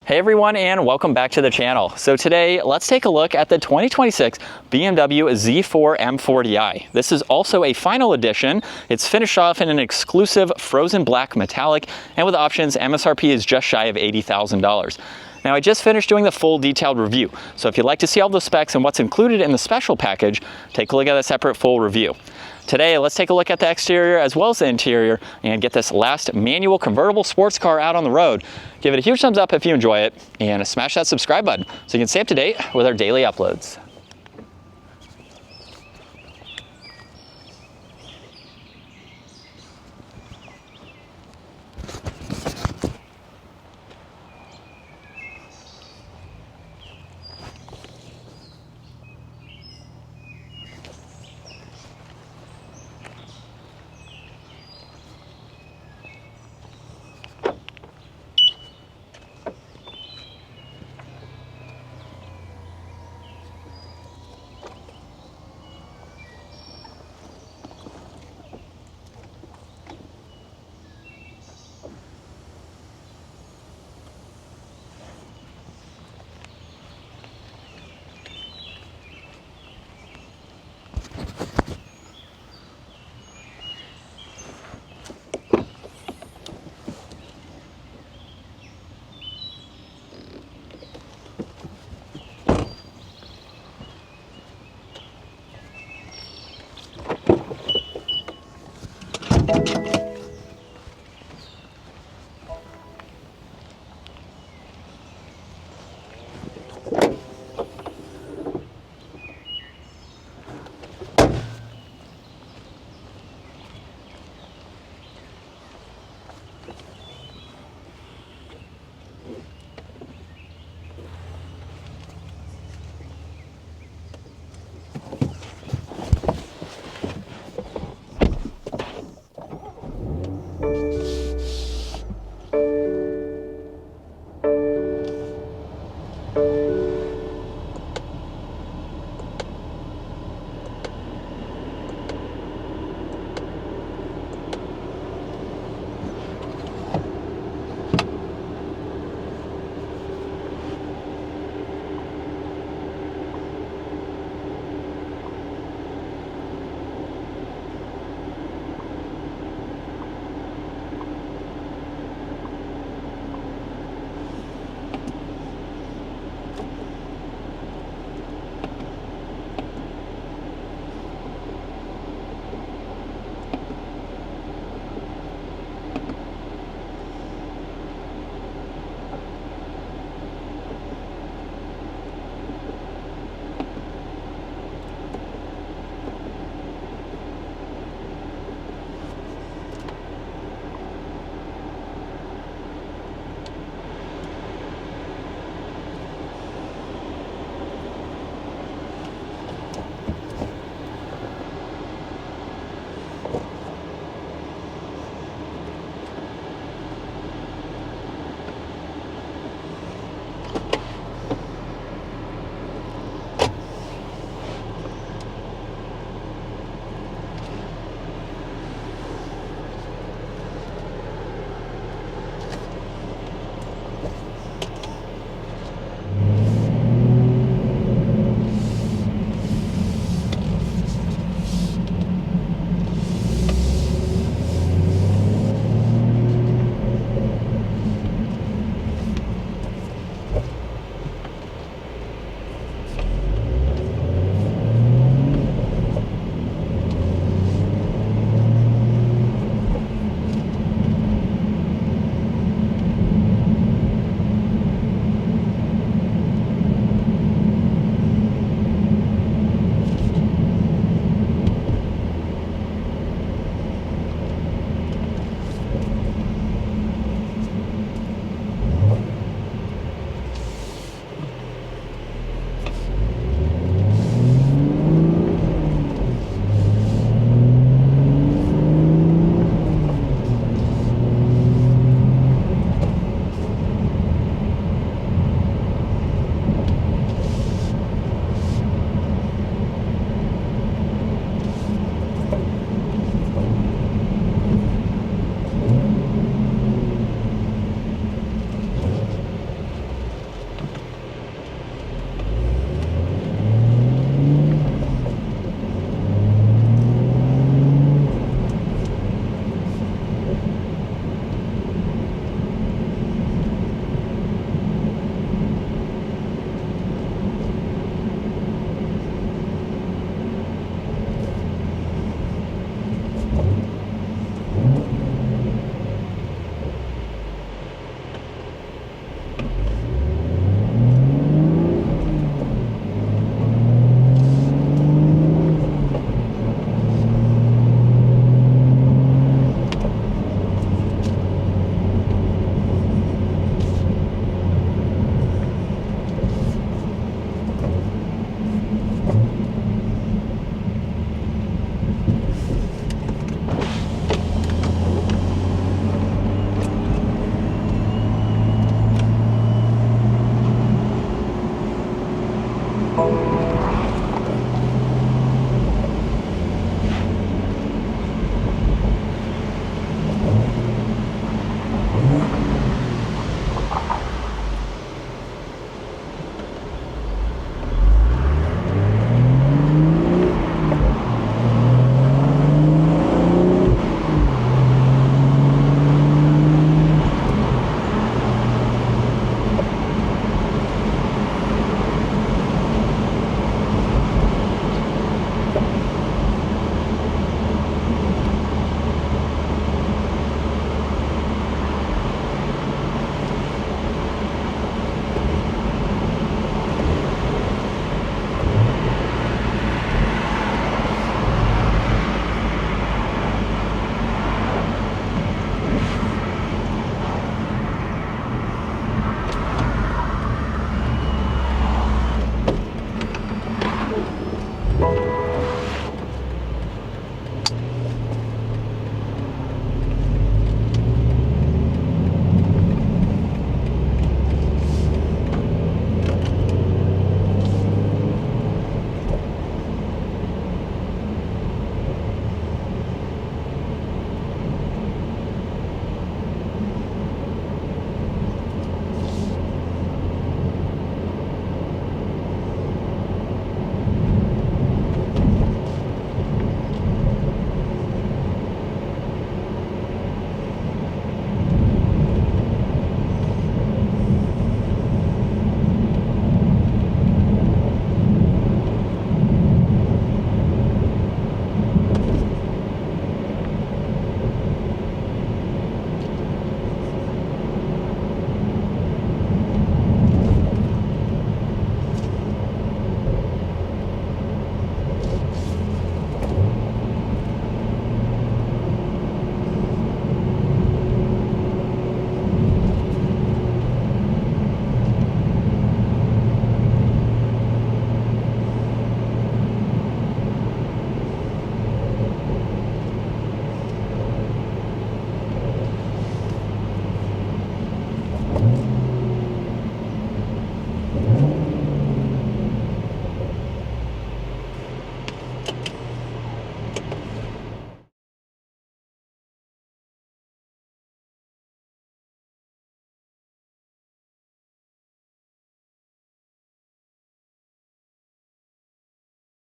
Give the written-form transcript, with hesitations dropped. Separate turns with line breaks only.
Hey everyone, and welcome back to the channel. So today, let's take a look at the 2026 BMW Z4 M40i. This is also a final edition. It's finished off in an exclusive frozen black metallic, and with options, MSRP is just shy of $80,000. Now, I just finished doing the full detailed review, so if you'd like to see all the specs and what's included in the special package, take a look at a separate full review. Today, let's take a look at the exterior as well as the interior and get this last manual convertible sports car out on the road. Give it a huge thumbs up if you enjoy it, and smash that subscribe button so you can stay up to date with our daily uploads.